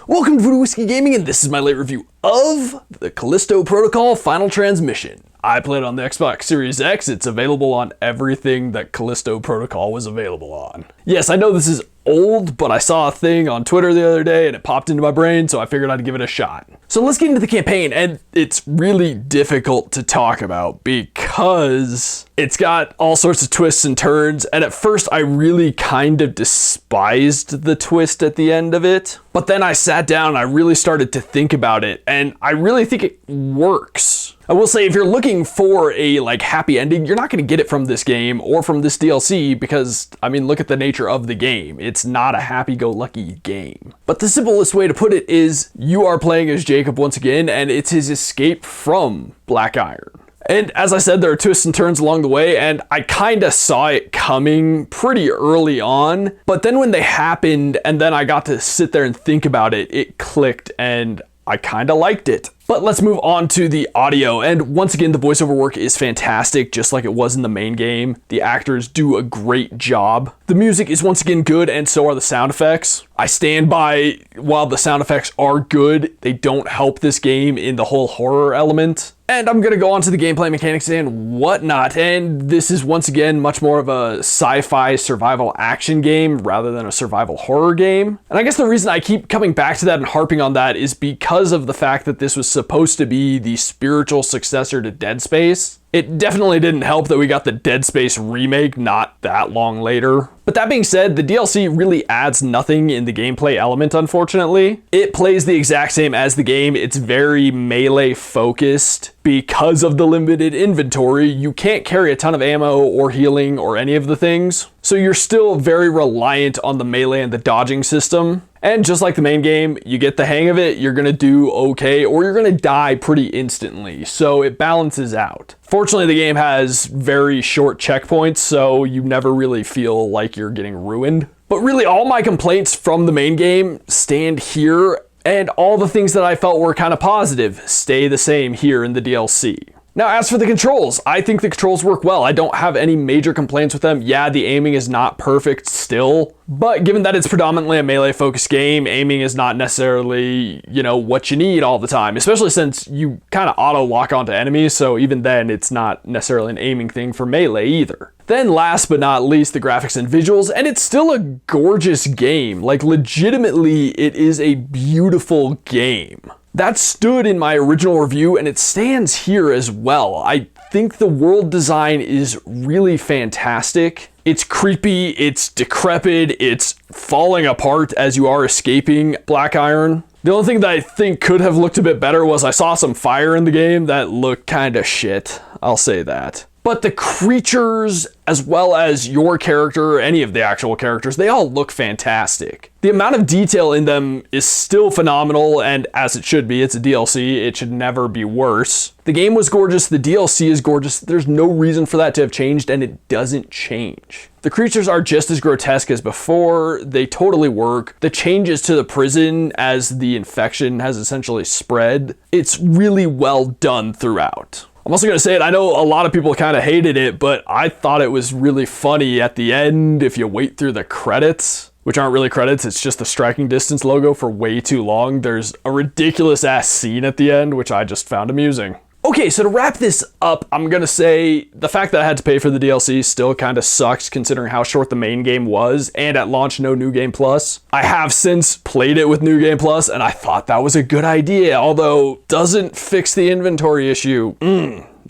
Welcome to Voodoo Whiskey Gaming, and this is my late review of the Callisto Protocol Final Transmission. I played on the Xbox Series X. It's available on everything that Callisto Protocol was available on. Yes, I know this is old, but I saw a thing on Twitter the other day and it popped into my brain, so I figured I'd give it a shot. So let's get into the campaign, and it's really difficult to talk about because it's got all sorts of twists and turns, and at first I really kind of despised the twist at the end of it, but then I sat down and I really started to think about it, and I really think it works. I will say, if you're looking for a happy ending, you're not going to get it from this game or from this DLC because, I mean, look at the nature of the game. It's not a happy-go-lucky game. But the simplest way to put it is you are playing as Jacob once again, and it's his escape from Black Iron. And as I said, there are twists and turns along the way, and I kind of saw it coming pretty early on. But then when they happened, and then I got to sit there and think about it, it clicked, and I kind of liked it. But let's move on to the audio, and once again, the voiceover work is fantastic, just like it was in the main game. The actors do a great job. The music is once again good, and so are the sound effects. I stand by, while the sound effects are good, they don't help this game in the whole horror element. And I'm gonna go on to the gameplay mechanics and whatnot, and this is once again much more of a sci-fi survival action game rather than a survival horror game. And I guess the reason I keep coming back to that and harping on that is because of the fact that this was supposed to be the spiritual successor to Dead Space. It definitely didn't help that we got the Dead Space remake not that long later. But that being said, the DLC really adds nothing in the gameplay element, unfortunately. It plays the exact same as the game. It's very melee focused. Because of the limited inventory, you can't carry a ton of ammo or healing or any of the things. So you're still very reliant on the melee and the dodging system. And just like the main game, you get the hang of it, you're gonna do okay, or you're gonna die pretty instantly. So it balances out. Fortunately, the game has very short checkpoints, so you never really feel like you're getting ruined. But really, all my complaints from the main game stand here, and all the things that I felt were kind of positive stay the same here in the DLC. Now, as for the controls, I think the controls work well. I don't have any major complaints with them. Yeah, the aiming is not perfect still, but given that it's predominantly a melee-focused game, aiming is not necessarily, what you need all the time, especially since you kind of auto-lock onto enemies, so even then, it's not necessarily an aiming thing for melee either. Then last but not least, the graphics and visuals, and it's still a gorgeous game. Legitimately, it is a beautiful game. That stood in my original review, and it stands here as well. I think the world design is really fantastic. It's creepy, it's decrepit, it's falling apart as you are escaping Black Iron. The only thing that I think could have looked a bit better was I saw some fire in the game that looked kind of shit. I'll say that. But the creatures, as well as your character, any of the actual characters, they all look fantastic. The amount of detail in them is still phenomenal, and as it should be, it's a DLC, it should never be worse. The game was gorgeous, the DLC is gorgeous, there's no reason for that to have changed, and it doesn't change. The creatures are just as grotesque as before, they totally work. The changes to the prison as the infection has essentially spread, it's really well done throughout. I'm also going to say it, I know a lot of people kind of hated it, but I thought it was really funny at the end if you wait through the credits, which aren't really credits, it's just the striking distance logo for way too long. There's a ridiculous ass scene at the end, which I just found amusing. Okay, so to wrap this up, I'm gonna say the fact that I had to pay for the DLC still kind of sucks considering how short the main game was, and at launch no New Game Plus. I have since played it with New Game Plus, and I thought that was a good idea, although doesn't fix the inventory issue.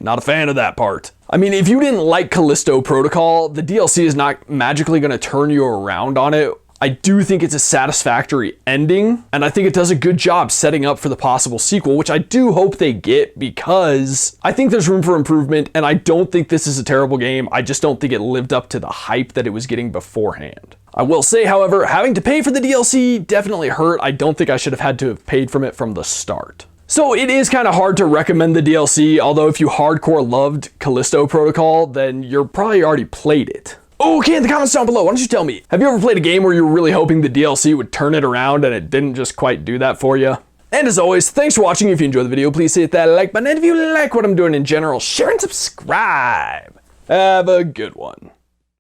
Not a fan of that part. I mean, if you didn't like Callisto Protocol, the DLC is not magically gonna turn you around on it. I do think it's a satisfactory ending, and I think it does a good job setting up for the possible sequel, which I do hope they get because I think there's room for improvement, and I don't think this is a terrible game. I just don't think it lived up to the hype that it was getting beforehand. I will say, however, having to pay for the DLC definitely hurt. I don't think I should have had to have paid from it from the start. So it is kind of hard to recommend the DLC, although if you hardcore loved Callisto Protocol, then you're probably already played it. Okay, in the comments down below, why don't you tell me, have you ever played a game where you were really hoping the DLC would turn it around and it didn't just quite do that for you? And as always, thanks for watching. If you enjoyed the video, please hit that like button. And if you like what I'm doing in general, share and subscribe. Have a good one.